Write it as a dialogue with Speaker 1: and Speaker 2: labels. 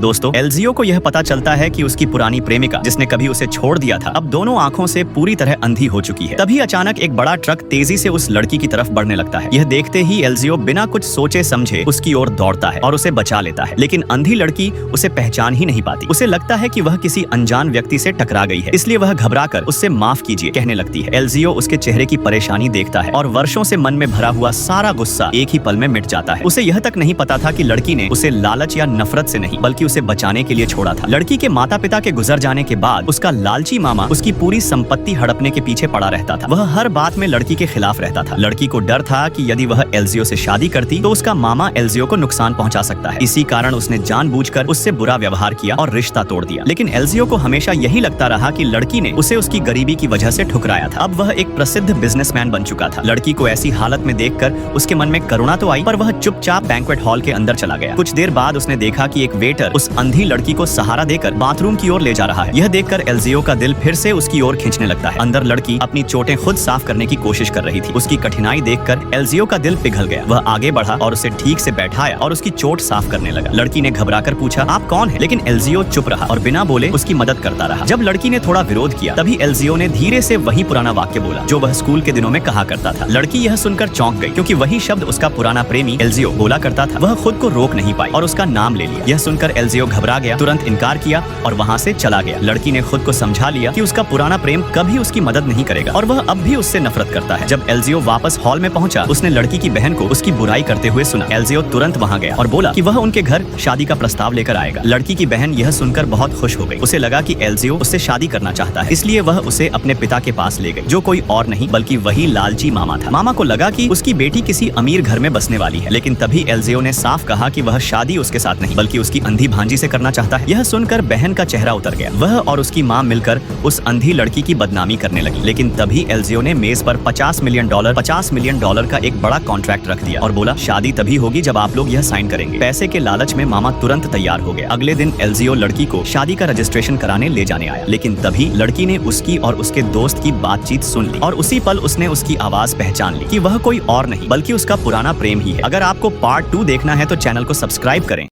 Speaker 1: दोस्तों, एलजीओ को यह पता चलता है कि उसकी पुरानी प्रेमिका, जिसने कभी उसे छोड़ दिया था, अब दोनों आंखों से पूरी तरह अंधी हो चुकी है। तभी अचानक एक बड़ा ट्रक तेजी से उस लड़की की तरफ बढ़ने लगता है। यह देखते ही एलजीओ बिना कुछ सोचे समझे उसकी ओर दौड़ता है और उसे बचा लेता है, लेकिन अंधी लड़की उसे पहचान ही नहीं पाती। उसे लगता है कि वह किसी अनजान व्यक्ति से टकरा गई है, इसलिए वह घबराकर उससे माफ कीजिए कहने लगती है। एलजीओ उसके चेहरे की परेशानी देखता है और वर्षों से मन में भरा हुआ सारा गुस्सा एक ही पल में मिट जाता है। उसे यह तक नहीं पता था कि लड़की ने उसे लालच या नफरत से नहीं, बल्कि उसे बचाने के लिए छोड़ा था। लड़की के माता पिता के गुजर जाने के बाद उसका लालची मामा उसकी पूरी संपत्ति हड़पने के पीछे पड़ा रहता था। वह हर बात में लड़की के खिलाफ रहता था। लड़की को डर था कि यदि वह एलजीओ से शादी करती तो उसका मामा एलजीओ को नुकसान पहुंचा सकता है। इसी कारण उसने जानबूझकर उससे बुरा व्यवहार किया और रिश्ता तोड़ दिया। लेकिन एलजीओ को हमेशा यही लगता रहा कि लड़की ने उसे उसकी गरीबी की वजह से ठुकराया था। अब वह एक प्रसिद्ध बिजनेसमैन बन चुका था। लड़की को ऐसी हालत में देखकर उसके मन में करुणा तो आई, पर वह चुपचाप बैंक्वेट हॉल के अंदर चला गया। कुछ देर बाद उसने देखा कि एक वेटर उस अंधी लड़की को सहारा देकर बाथरूम की ओर ले जा रहा है। यह देखकर एलजीओ का दिल फिर से उसकी ओर खींचने लगता है। अंदर लड़की अपनी चोटें खुद साफ करने की कोशिश कर रही थी। उसकी कठिनाई देखकर एलजीओ का दिल पिघल गया। वह आगे बढ़ा और उसे ठीक से बैठाया और उसकी चोट साफ करने लगा। लड़की ने घबराकर पूछा, आप कौन है? लेकिन एलजीओ चुप रहा और बिना बोले उसकी मदद करता रहा। जब लड़की ने थोड़ा विरोध किया, तभी एलजीओ ने धीरे से वही पुराना वाक्य बोला जो वह स्कूल के दिनों में कहा करता था। लड़की यह सुनकर चौंक गई, क्योंकि वही शब्द उसका पुराना प्रेमी एलजीओ बोला करता था। वह खुद को रोक नहीं पाई और उसका नाम ले लिया। यह सुनकर एलजीओ घबरा गया, तुरंत इनकार किया और वहाँ से चला गया। लड़की ने खुद को समझा लिया कि उसका पुराना प्रेम कभी उसकी मदद नहीं करेगा और वह अब भी उससे नफरत करता है। जब एलजीओ वापस हॉल में पहुंचा, उसने लड़की की बहन को उसकी बुराई करते हुए सुना। एलजीओ तुरंत वहां गया और बोला कि वह उनके घर शादी का प्रस्ताव लेकर आएगा। लड़की की बहन यह सुनकर बहुत खुश हो गई। उसे लगा कि एलजीओ उससे शादी करना चाहता है, इसलिए वह उसे अपने पिता के पास ले गई, जो कोई और नहीं बल्कि वही लालची मामा था। मामा को लगा कि उसकी बेटी किसी अमीर घर में बसने वाली है, लेकिन तभी एलजीओ ने साफ कहा कि वह शादी उसके साथ नहीं बल्कि उसकी अंधी भांजी से करना चाहता है। यह सुनकर बहन का चेहरा उतर गया। वह और उसकी मां मिलकर उस अंधी लड़की की बदनामी करने लगी। लेकिन तभी एलजीओ ने मेज पर $50 मिलियन का एक बड़ा कॉन्ट्रैक्ट रख दिया और बोला, शादी तभी होगी जब आप लोग यह साइन करेंगे। पैसे के लालच में मामा तुरंत तैयार हो गया। अगले दिन एलजीओ लड़की को शादी का रजिस्ट्रेशन कराने ले जाने आया, लेकिन तभी लड़की ने उसकी और उसके दोस्त की बातचीत सुन ली और उसी पल उसने उसकी आवाज पहचान ली कि वह कोई और नहीं बल्कि उसका पुराना प्रेम ही है। अगर आपको पार्ट 2 देखना है तो चैनल को सब्सक्राइब करें।